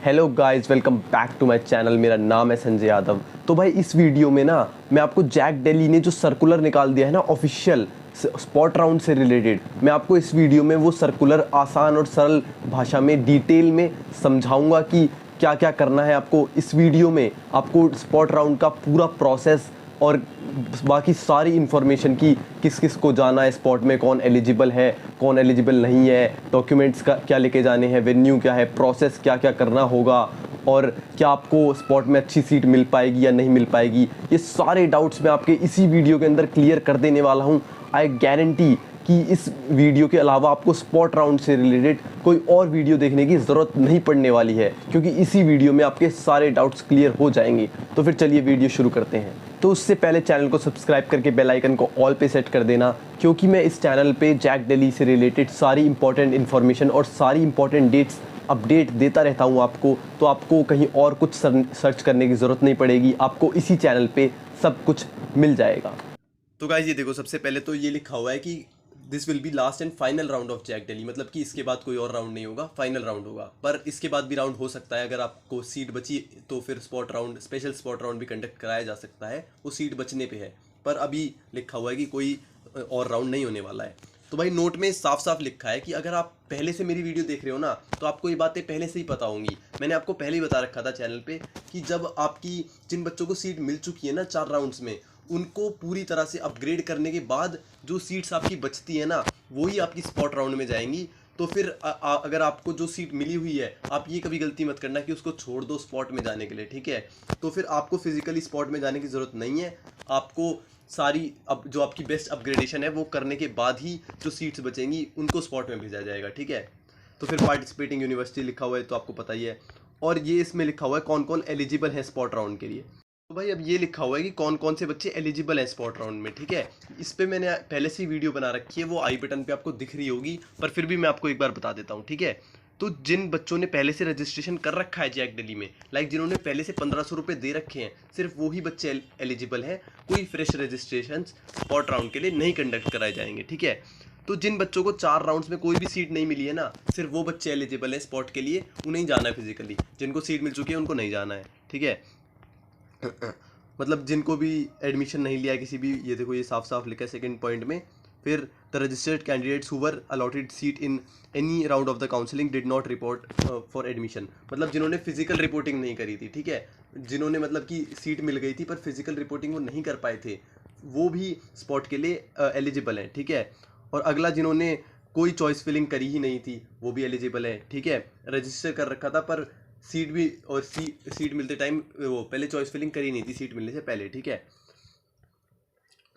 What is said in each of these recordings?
Hello guys, welcome back to my channel. मेरा नाम है संजय यादव। तो भाई इस वीडियो में ना मैं आपको जैक डेली ने जो सर्कुलर निकाल दिया है ना ऑफिशियल स्पॉट राउंड से रिलेटेड, मैं आपको इस वीडियो में वो सर्कुलर आसान और सरल भाषा में डिटेल में समझाऊंगा कि क्या क्या करना है आपको। इस वीडियो में आपको स्पॉट राउंड का पूरा प्रोसेस और बाकी सारी इन्फॉर्मेशन की किस किस को जाना है स्पॉट में, कौन एलिजिबल है कौन एलिजिबल नहीं है, डॉक्यूमेंट्स का क्या लेके जाने हैं, वेन्यू क्या है, प्रोसेस क्या क्या करना होगा और क्या आपको स्पॉट में अच्छी सीट मिल पाएगी या नहीं मिल पाएगी, ये सारे डाउट्स मैं आपके इसी वीडियो के अंदर क्लियर कर देने वाला हूँ। आई गारंटी कि इस वीडियो के अलावा आपको स्पॉट राउंड से रिलेटेड कोई और वीडियो देखने की ज़रूरत नहीं पड़ने वाली है, क्योंकि इसी वीडियो में आपके सारे डाउट्स क्लियर हो जाएंगे। तो फिर चलिए वीडियो शुरू करते हैं। तो उससे पहले चैनल को सब्सक्राइब करके बेल आइकन को ऑल पे सेट कर देना, क्योंकि मैं इस चैनल पे जैक डेली से रिलेटेड सारी इंपॉर्टेंट इन्फॉर्मेशन और सारी इंपॉर्टेंट डेट्स अपडेट देता रहता हूँ आपको। तो आपको कहीं और कुछ सर्च करने की ज़रूरत नहीं पड़ेगी, आपको इसी चैनल पे सब कुछ मिल जाएगा। तो गाइस ये देखो, सबसे पहले तो ये लिखा हुआ है कि this will be last and final round of Jack Daily, मतलब कि इसके बाद कोई और राउंड नहीं होगा, फाइनल राउंड होगा। पर इसके बाद भी राउंड हो सकता है, अगर आपको सीट बची तो फिर spot round, special spot round भी कंडक्ट कराया जा सकता है, वो सीट बचने पे है। पर अभी लिखा हुआ है कि कोई और राउंड नहीं होने वाला है। तो भाई नोट में साफ साफ लिखा है कि अगर आप पहले से मेरी वीडियो देख रहे हो ना, तो आपको ये बातें पहले से ही पता होंगी। मैंने आपको पहले ही बता रखा था चैनल पे कि जब आपकी जिन बच्चों को सीट मिल चुकी है ना 4 राउंड्स में, उनको पूरी तरह से अपग्रेड करने के बाद जो सीट्स आपकी बचती है ना, वो ही आपकी स्पॉट राउंड में जाएंगी। तो फिर अगर आपको जो सीट मिली हुई है, आप ये कभी गलती मत करना कि उसको छोड़ दो स्पॉट में जाने के लिए, ठीक है। तो फिर आपको फिजिकली स्पॉट में जाने की ज़रूरत नहीं है। आपको सारी अब जो आपकी बेस्ट अपग्रेडेशन है वो करने के बाद ही जो सीट्स बचेंगी उनको स्पॉट में भेजा जाएगा, ठीक है। तो फिर पार्टिसिपेटिंग यूनिवर्सिटी लिखा हुआ है तो आपको पता ही है, और ये इसमें लिखा हुआ है कौन कौन एलिजिबल है स्पॉट राउंड के लिए। तो भाई अब ये लिखा हुआ है कि कौन कौन से बच्चे एलिजिबल हैं स्पॉट राउंड में, ठीक है। इस पे मैंने पहले से ही वीडियो बना रखी है, वो आई बटन पे आपको दिख रही होगी, पर फिर भी मैं आपको एक बार बता देता हूँ, ठीक है। तो जिन बच्चों ने पहले से रजिस्ट्रेशन कर रखा है जैक डेली में, लाइक जिन्होंने पहले से 1500 रुपये दे रखे हैं, सिर्फ वही बच्चे एलिजिबल हैं। कोई फ्रेश रजिस्ट्रेशन स्पॉट राउंड के लिए नहीं कंडक्ट कराए जाएंगे, ठीक है। तो जिन बच्चों को 4 राउंड्स में कोई भी सीट नहीं मिली है ना, सिर्फ वो बच्चे एलिजिबल हैं स्पॉट के लिए, उन्हें ही जाना है फिजिकली। जिनको सीट मिल चुकी है उनको नहीं जाना है, ठीक है। मतलब जिनको भी एडमिशन नहीं लिया है किसी भी, ये देखो ये साफ साफ लिखा है सेकंड पॉइंट में। फिर the registered candidates who were allotted seat in any round of the counselling did not report for admission, मतलब जिन्होंने फिजिकल रिपोर्टिंग नहीं करी थी, ठीक है। जिन्होंने मतलब कि सीट मिल गई थी पर फिजिकल रिपोर्टिंग वो नहीं कर पाए थे, वो भी स्पॉट के लिए एलिजिबल हैं, ठीक है। और अगला जिन्होंने कोई चॉइस फिलिंग करी ही नहीं थी वो भी एलिजिबल है, ठीक है। रजिस्टर कर रखा था पर सीट भी और सीट मिलते टाइम वो पहले चॉइस फिलिंग करी नहीं थी सीट मिलने से पहले, ठीक है।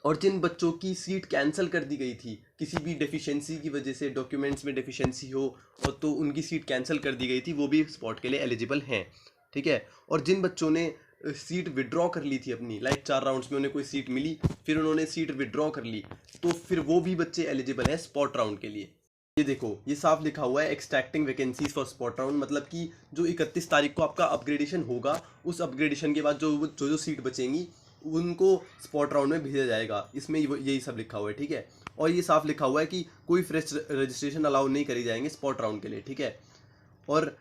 और जिन बच्चों की सीट कैंसिल कर दी गई थी किसी भी डेफिशिएंसी की वजह से, डॉक्यूमेंट्स में डेफिशिएंसी हो और तो उनकी सीट कैंसिल कर दी गई थी, वो भी स्पॉट के लिए एलिजिबल हैं, ठीक है। और जिन बच्चों ने सीट विड्रॉ कर ली थी अपनी, लाइक 4 राउंड्स में उन्हें कोई सीट मिली फिर उन्होंने सीट विड्रॉ कर ली, तो फिर वो भी बच्चे एलिजिबल हैं स्पॉट राउंड के लिए। ये देखो ये साफ लिखा हुआ है extracting vacancies for spot round, मतलब कि जो 31 तारीख को आपका अपग्रेडेशन होगा, उस अपग्रेडेशन के बाद जो सीट बचेंगी उनको स्पॉट राउंड में भेजा जाएगा। इसमें यही सब लिखा हुआ है, ठीक है। और ये साफ लिखा हुआ है कि कोई फ्रेश रजिस्ट्रेशन अलाउ नहीं करी जाएंगे स्पॉट राउंड के लिए, ठीक है। और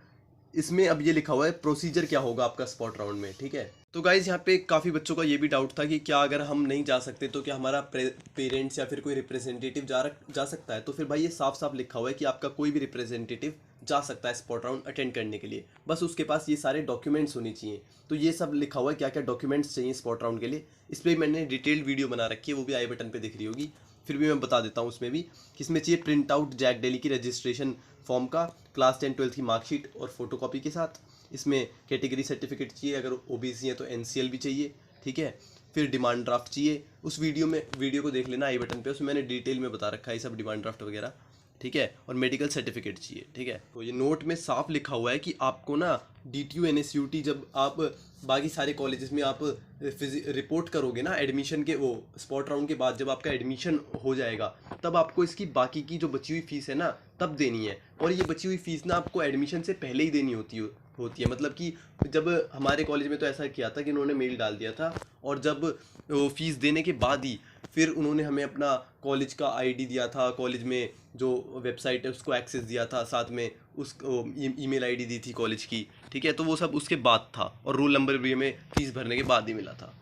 इसमें अब ये लिखा हुआ है प्रोसीजर क्या होगा आपका स्पॉट राउंड में, ठीक है। तो गाइज यहाँ पे काफ़ी बच्चों का ये भी डाउट था कि क्या अगर हम नहीं जा सकते तो क्या हमारा पेरेंट्स या फिर कोई रिप्रेजेंटेटिव जा सकता है। तो फिर भाई ये साफ साफ लिखा हुआ है कि आपका कोई भी रिप्रेजेंटेटिव जा सकता है स्पॉट राउंड अटेंड करने के लिए, बस उसके पास ये सारे डॉक्यूमेंट्स होने चाहिए। तो ये सब लिखा हुआ है क्या क्या डॉक्यूमेंट्स चाहिए स्पॉट राउंड के लिए, इस पर मैंने डिटेल्ड वीडियो बना रखी है, वो भी आई बटन पर दिख रही होगी। फिर भी मैं बता देता हूँ उसमें भी कि इसमें चाहिए प्रिंट आउट जैक डेली की रजिस्ट्रेशन फॉर्म का, क्लास 10 12 की मार्कशीट और फोटोकॉपी के साथ। इसमें कैटेगरी सर्टिफिकेट चाहिए, अगर ओबीसी है तो एनसीएल भी चाहिए, ठीक है। फिर डिमांड ड्राफ्ट चाहिए, उस वीडियो को देख लेना आई बटन पे, उसमें मैंने डिटेल में बता रखा है सब डिमांड ड्राफ्ट वगैरह, ठीक है। और मेडिकल सर्टिफिकेट चाहिए, ठीक है। तो ये नोट में साफ लिखा हुआ है कि आपको ना DTU NSUT जब आप बाकी सारे कॉलेजेस में आप रिपोर्ट करोगे ना एडमिशन के, वो स्पॉट राउंड के बाद जब आपका एडमिशन हो जाएगा, तब आपको इसकी बाकी की जो बची हुई फीस है ना तब देनी है। और ये बची हुई फीस ना आपको एडमिशन से पहले ही देनी होती है। मतलब कि जब हमारे कॉलेज में तो ऐसा किया था कि उन्होंने मेल डाल दिया था, और जब वो फीस देने के बाद ही फिर उन्होंने हमें अपना कॉलेज का आईडी दिया था, कॉलेज में जो वेबसाइट है उसको एक्सेस दिया था, साथ में उसको ईमेल आईडी दी थी कॉलेज की, ठीक है। तो वो सब उसके बाद था और रोल नंबर भी हमें फीस भरने के बाद ही मिला था।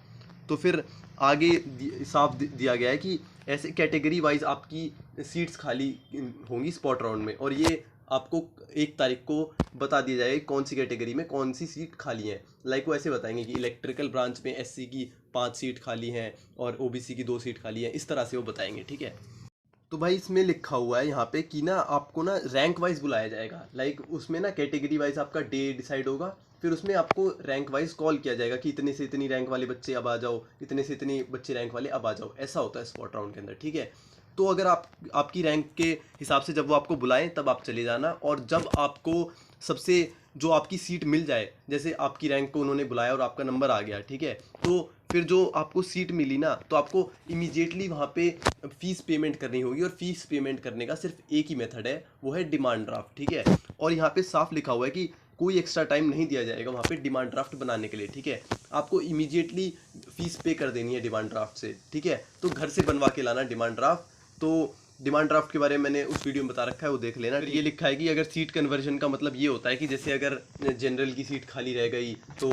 तो फिर आगे साफ दिया गया है कि ऐसे कैटेगरी वाइज आपकी सीट्स खाली होंगी स्पॉट राउंड में, और ये आपको 1 तारीख को बता दिया जाएगा कौन सी कैटेगरी में कौन सी सीट खाली है। लाइक वो ऐसे बताएंगे कि इलेक्ट्रिकल ब्रांच में एससी की 5 सीट खाली हैं और ओबीसी की 2 सीट खाली हैं, इस तरह से वो बताएंगे, ठीक है। तो भाई इसमें लिखा हुआ है यहाँ पे कि ना आपको ना रैंक वाइज बुलाया जाएगा। लाइक उसमें ना कैटेगरी वाइज आपका डे डिसाइड होगा, फिर उसमें आपको रैंक वाइज कॉल किया जाएगा कि इतने से इतनी रैंक वाले बच्चे अब आ जाओ, इतने से इतने बच्चे रैंक वाले अब आ जाओ, ऐसा होता है स्पॉट राउंड के अंदर, ठीक है। तो अगर आपकी रैंक के हिसाब से जब वो आपको बुलाएं तब आप चले जाना, और जब आपको सबसे जो आपकी सीट मिल जाए, जैसे आपकी रैंक को उन्होंने बुलाया और आपका नंबर आ गया, ठीक है, तो फिर जो आपको सीट मिली ना, तो आपको इमीडिएटली वहाँ पे फ़ीस पेमेंट करनी होगी, और फ़ीस पेमेंट करने का सिर्फ एक ही मेथड है, वो है डिमांड ड्राफ्ट, ठीक है। और यहाँ पे साफ लिखा हुआ है कि कोई एक्स्ट्रा टाइम नहीं दिया जाएगा वहाँ पे डिमांड ड्राफ्ट बनाने के लिए, ठीक है। आपको इमीडिएटली फ़ीस पे कर देनी है डिमांड ड्राफ्ट से, ठीक है। तो घर से बनवा के लाना डिमांड ड्राफ्ट। तो डिमांड ड्राफ्ट के बारे में मैंने उस वीडियो में बता रखा है, वो देख लेना। ये लिखा है कि अगर सीट कन्वर्जन का मतलब ये होता है कि जैसे अगर जनरल की सीट खाली रह गई तो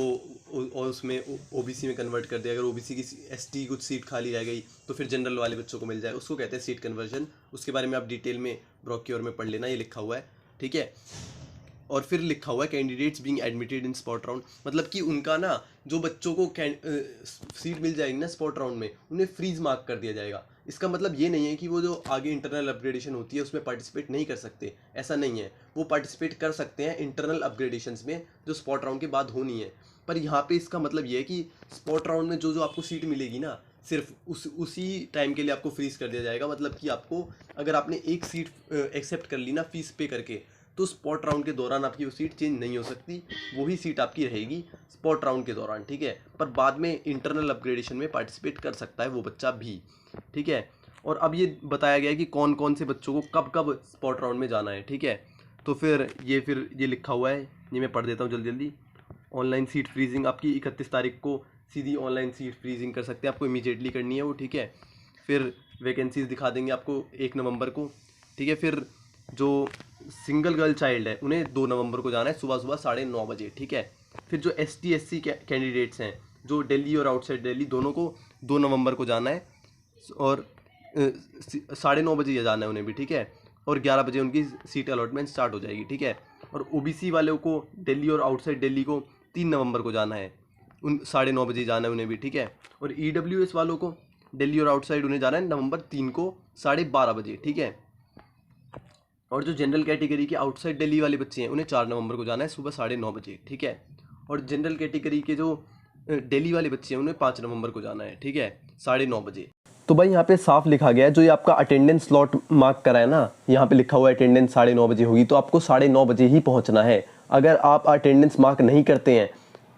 और उसमें ओबीसी में कन्वर्ट कर दिया, अगर ओबीसी की एसटी कुछ सीट खाली रह गई तो फिर जनरल वाले बच्चों को मिल जाए, उसको कहते हैं सीट कन्वर्जन। उसके बारे में आप डिटेल में ब्रोक्योर में पढ़ लेना, ये लिखा हुआ है, ठीक है। और फिर लिखा हुआ है candidates being admitted in spot round, मतलब कि उनका ना जो बच्चों को सीट मिल जाएगी ना स्पॉट राउंड में, उन्हें फ्रीज मार्क कर दिया जाएगा। इसका मतलब ये नहीं है कि वो जो आगे इंटरनल अपग्रेडेशन होती है उसमें पार्टिसिपेट नहीं कर सकते, ऐसा नहीं है। वो पार्टिसिपेट कर सकते हैं इंटरनल अपग्रेडेशंस में जो स्पॉट राउंड के बाद होनी है। पर यहाँ पे इसका मतलब ये है कि स्पॉट राउंड में जो आपको सीट मिलेगी ना, सिर्फ उसी टाइम के लिए आपको फ्रीज कर दिया जाएगा। मतलब कि आपको अगर आपने एक सीट एक्सेप्ट कर ली ना फीस पे करके, तो स्पॉट राउंड के दौरान आपकी वो सीट चेंज नहीं हो सकती, वही सीट आपकी रहेगी स्पॉट राउंड के दौरान, ठीक है। पर बाद में इंटरनल अपग्रेडेशन में पार्टिसिपेट कर सकता है वो बच्चा भी, ठीक है। और अब ये बताया गया है कि कौन कौन से बच्चों को कब कब स्पॉट राउंड में जाना है, ठीक है। तो फिर ये लिखा हुआ है, ये मैं पढ़ देता हूँ जल्दी जल्दी। ऑनलाइन सीट फ्रीजिंग आपकी 31 तारीख को सीधी ऑनलाइन सीट फ्रीजिंग कर सकते हैं, आपको इमीडिएटली करनी है वो, ठीक है। फिर वैकेंसीज दिखा देंगे आपको 1 नवंबर को, ठीक है। फिर जो सिंगल गर्ल चाइल्ड है उन्हें 2 नवंबर को जाना है सुबह 9:30 बजे, ठीक है। फिर जो ST SC कैंडिडेट्स हैं जो दिल्ली और आउटसाइड दिल्ली दोनों को 2 नवंबर को जाना है, और 9:30 बजे जाना है उन्हें भी, ठीक है। और 11 बजे उनकी सीट अलॉटमेंट स्टार्ट हो जाएगी, ठीक है। और OBC वालों को दिल्ली और आउटसाइड दिल्ली को 3 नवंबर को जाना है, 9:30 बजे जाना है उन्हें भी, ठीक है। और EWS वालों को दिल्ली और आउटसाइड उन्हें जाना है नवंबर 3 को 12:30 बजे, ठीक है। और जो जनरल कैटेगरी के आउटसाइड दिल्ली वाले बच्चे हैं उन्हें 4 नवंबर को जाना है सुबह 9:30 बजे, ठीक है। और जनरल कैटेगरी के जो दिल्ली वाले बच्चे हैं उन्हें 5 नवंबर को जाना है, ठीक है, 9:30 बजे। तो भाई यहाँ पे साफ लिखा गया है, जो ये आपका अटेंडेंस स्लॉट मार्क करा है ना, यहाँ पे लिखा हुआ है अटेंडेंस 9:30 बजे होगी, तो आपको 9:30 बजे ही पहुँचना है। अगर आप अटेंडेंस मार्क नहीं करते हैं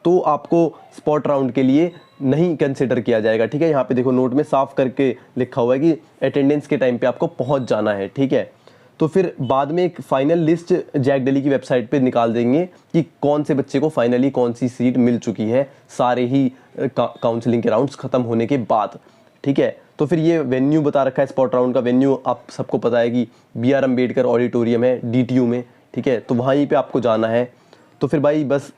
तो आपको स्पॉट राउंड के लिए नहीं कंसिडर किया जाएगा, ठीक है। यहाँ पे देखो नोट में साफ करके लिखा हुआ है कि अटेंडेंस के टाइम पे आपको पहुँच जाना है, ठीक है। तो फिर बाद में एक फाइनल लिस्ट जैक दिल्ली की वेबसाइट पे निकाल देंगे कि कौन से बच्चे को फाइनली कौन सी सीट मिल चुकी है, सारे ही काउंसलिंग के राउंड्स ख़त्म होने के बाद, ठीक है। तो फिर ये वेन्यू बता रखा है स्पॉट राउंड का वेन्यू, आप सबको पता है कि BR अम्बेडकर ऑडिटोरियम है DTU में, ठीक है। तो वहीं पे आपको जाना है। तो फिर भाई बस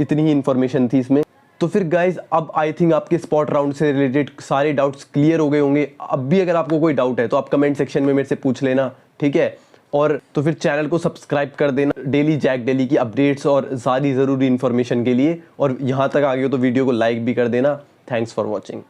इतनी ही इन्फॉर्मेशन थी इसमें। तो फिर गाइज अब आई थिंक आपके स्पॉट राउंड से रिलेटेड सारे डाउट्स क्लियर हो गए होंगे। अब भी अगर आपको कोई डाउट है तो आप कमेंट सेक्शन में मेरे से पूछ लेना, ठीक है। और तो फिर चैनल को सब्सक्राइब कर देना डेली जैक दिल्ली की अपडेट्स और सारी ज़रूरी इन्फॉर्मेशन के लिए। और यहाँ तक आ गए हो तो वीडियो को लाइक भी कर देना। Thanks for watching.